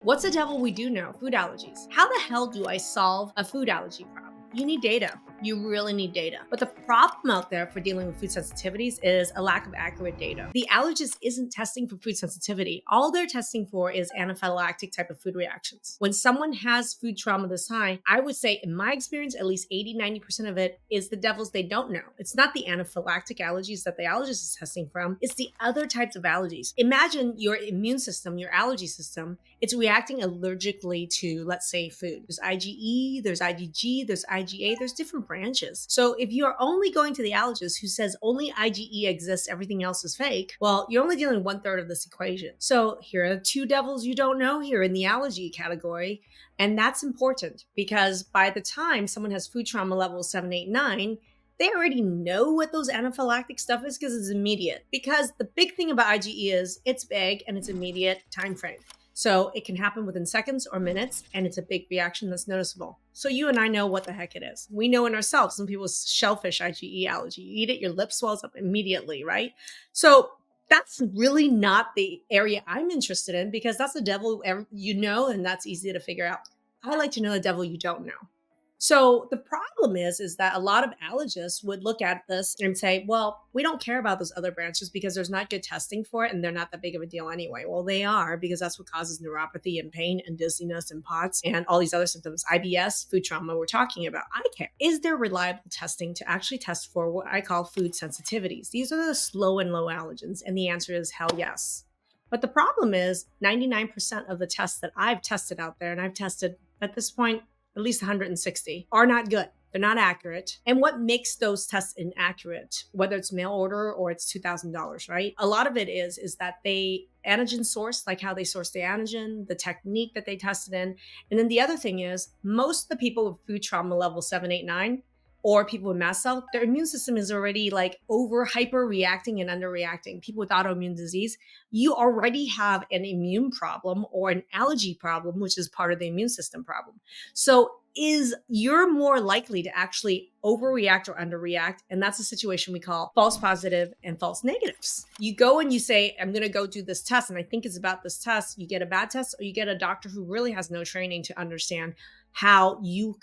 What's the devil we do know? Food allergies. How the hell do I solve a food allergy problem? You need data. You really need data. But the problem out there for dealing with food sensitivities is a lack of accurate data. The allergist isn't testing for food sensitivity. All they're testing for is anaphylactic type of food reactions. When someone has food trauma this high, I would say, in my experience, at least 80-90% of it is the devils they don't know. It's not the anaphylactic allergies that the allergist is testing from, it's the other types of allergies. Imagine your immune system, your allergy system, it's reacting allergically to, let's say, food. There's IgE, there's IgG, there's IgA, there's different branches. So if you're only going to the allergist who says only IgE exists, everything else is fake, well, you're only dealing 1/3 of this equation. So here are the two devils you don't know here in the allergy category. And that's important because by the time someone has food trauma level 7, 8, 9, they already know what those anaphylactic stuff is because it's immediate. Because the big thing about IgE is it's big and it's immediate time frame. So it can happen within seconds or minutes, and it's a big reaction that's noticeable. So you and I know what the heck it is. We know in ourselves, some people's shellfish IgE allergy. You eat it, your lip swells up immediately, right? So that's really not the area I'm interested in because that's the devil you know, and that's easy to figure out. I like to know the devil you don't know. So the problem is that a lot of allergists would look at this and say, well, we don't care about those other branches because there's not good testing for it and they're not that big of a deal anyway. Well, they are because that's what causes neuropathy and pain and dizziness and POTS and all these other symptoms. IBS, food trauma we're talking about. I care. Is there reliable testing to actually test for what I call food sensitivities? These are the slow and low allergens. And the answer is hell yes. But the problem is 99% of the tests that I've tested out there, and I've tested at this point, at least 160, are not good. They're not accurate. And what makes those tests inaccurate, whether it's mail order or it's $2,000, right? A lot of it is that they antigen source, like how they source the antigen, the technique that they tested in. And then the other thing is most of the people with food trauma level 7, 8, 9, or people with mast cell, their immune system is already like over hyper reacting and underreacting. People with autoimmune disease, you already have an immune problem or an allergy problem, which is part of the immune system problem. So you're more likely to actually overreact or underreact. And that's a situation we call false positive and false negatives. You go and you say, I'm going to go do this test. And I think it's about this test. You get a bad test or you get a doctor who really has no training to understand how you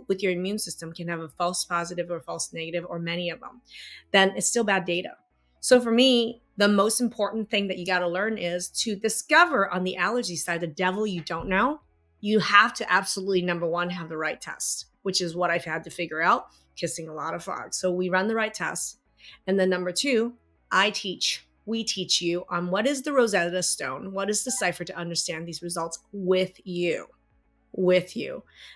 with your immune system can have a false positive or false negative or many of them, then it's still bad data. So for me, the most important thing that you got to learn is to discover on the allergy side, the devil you don't know. You have to absolutely, number one, have the right test, which is what I've had to figure out, kissing a lot of frogs. So we run the right tests. And then number two, we teach you on what is the Rosetta Stone, what is the cipher to understand these results with you.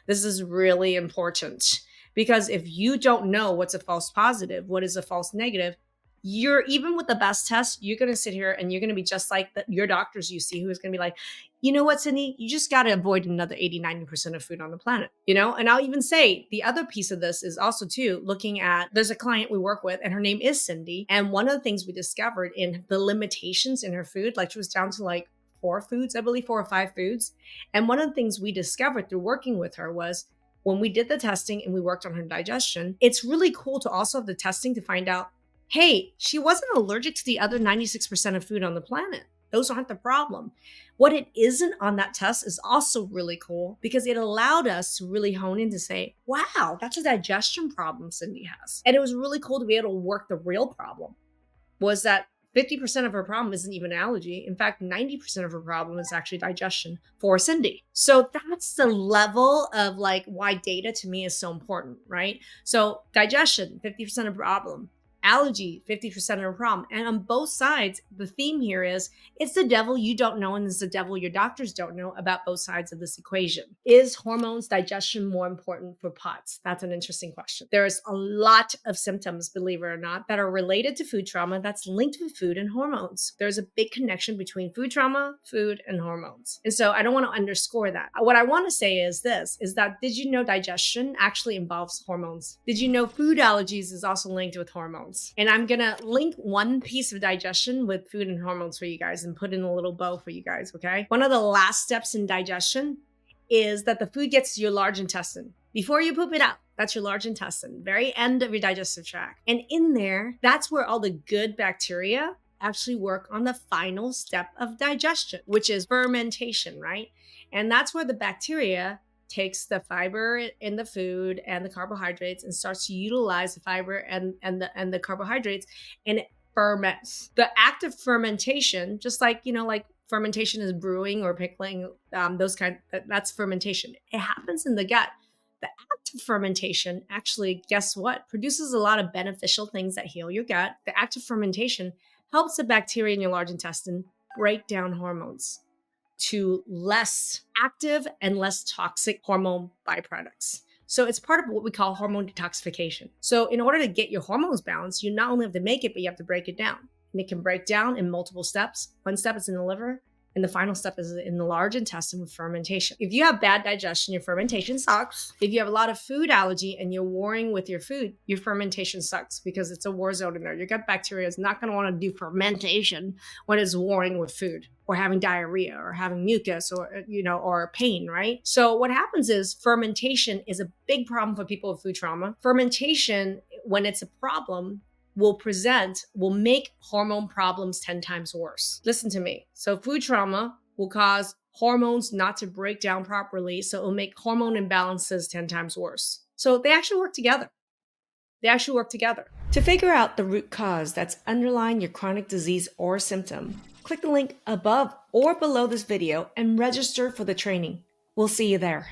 This is really important because if you don't know what's a false positive, what is a false negative, you're even with the best test, you're going to sit here and you're going to be just like your doctors you see who is going to be like, you know what, Cindy, you just got to avoid another 80-90% of food on the planet, And I'll even say the other piece of this is also too, looking at, there's a client we work with and her name is Cindy. And one of the things we discovered in the limitations in her food, like she was down to like 4 foods, I believe 4 or 5 foods. And one of the things we discovered through working with her was when we did the testing and we worked on her digestion, it's really cool to also have the testing to find out, hey, she wasn't allergic to the other 96% of food on the planet. Those aren't the problem. What it isn't on that test is also really cool because it allowed us to really hone in to say, wow, that's a digestion problem Cindy has. And it was really cool to be able to work the real problem was that 50% of her problem isn't even allergy. In fact, 90% of her problem is actually digestion for Cindy. So that's the level of like why data to me is so important, right? So digestion, 50% of problem. Allergy, 50% of the problem. And on both sides, the theme here is it's the devil you don't know and it's the devil your doctors don't know about both sides of this equation. Is hormones, digestion more important for POTS? That's an interesting question. There's a lot of symptoms, believe it or not, that are related to food trauma that's linked with food and hormones. There's a big connection between food trauma, food, and hormones. And so I don't want to underscore that. What I want to say is this, is that did you know digestion actually involves hormones? Did you know food allergies is also linked with hormones? And I'm going to link one piece of digestion with food and hormones for you guys and put in a little bow for you guys, okay? One of the last steps in digestion is that the food gets to your large intestine. Before you poop it out, that's your large intestine, very end of your digestive tract. And in there, that's where all the good bacteria actually work on the final step of digestion, which is fermentation, right? And that's where the bacteria takes the fiber in the food and the carbohydrates and starts to utilize the fiber and the carbohydrates, and it ferments. The act of fermentation, just like like fermentation is brewing or pickling, that's fermentation. It happens in the gut. The act of fermentation actually, guess what, produces a lot of beneficial things that heal your gut. The act of fermentation helps the bacteria in your large intestine break down hormones to less active and less toxic hormone byproducts. So it's part of what we call hormone detoxification. So in order to get your hormones balanced, you not only have to make it, but you have to break it down. And it can break down in multiple steps. One step is in the liver, and the final step is in the large intestine with fermentation. If you have bad digestion, your fermentation sucks. If you have a lot of food allergy and you're warring with your food, your fermentation sucks because it's a war zone in there. Your gut bacteria is not going to want to do fermentation when it's warring with food or having diarrhea or having mucus or pain, right? So what happens is fermentation is a big problem for people with food trauma. Fermentation, when it's a problem, will make hormone problems 10 times worse. Listen to me. So food trauma will cause hormones not to break down properly. So it will make hormone imbalances 10 times worse. So they actually work together. To figure out the root cause that's underlying your chronic disease or symptom, click the link above or below this video and register for the training. We'll see you there.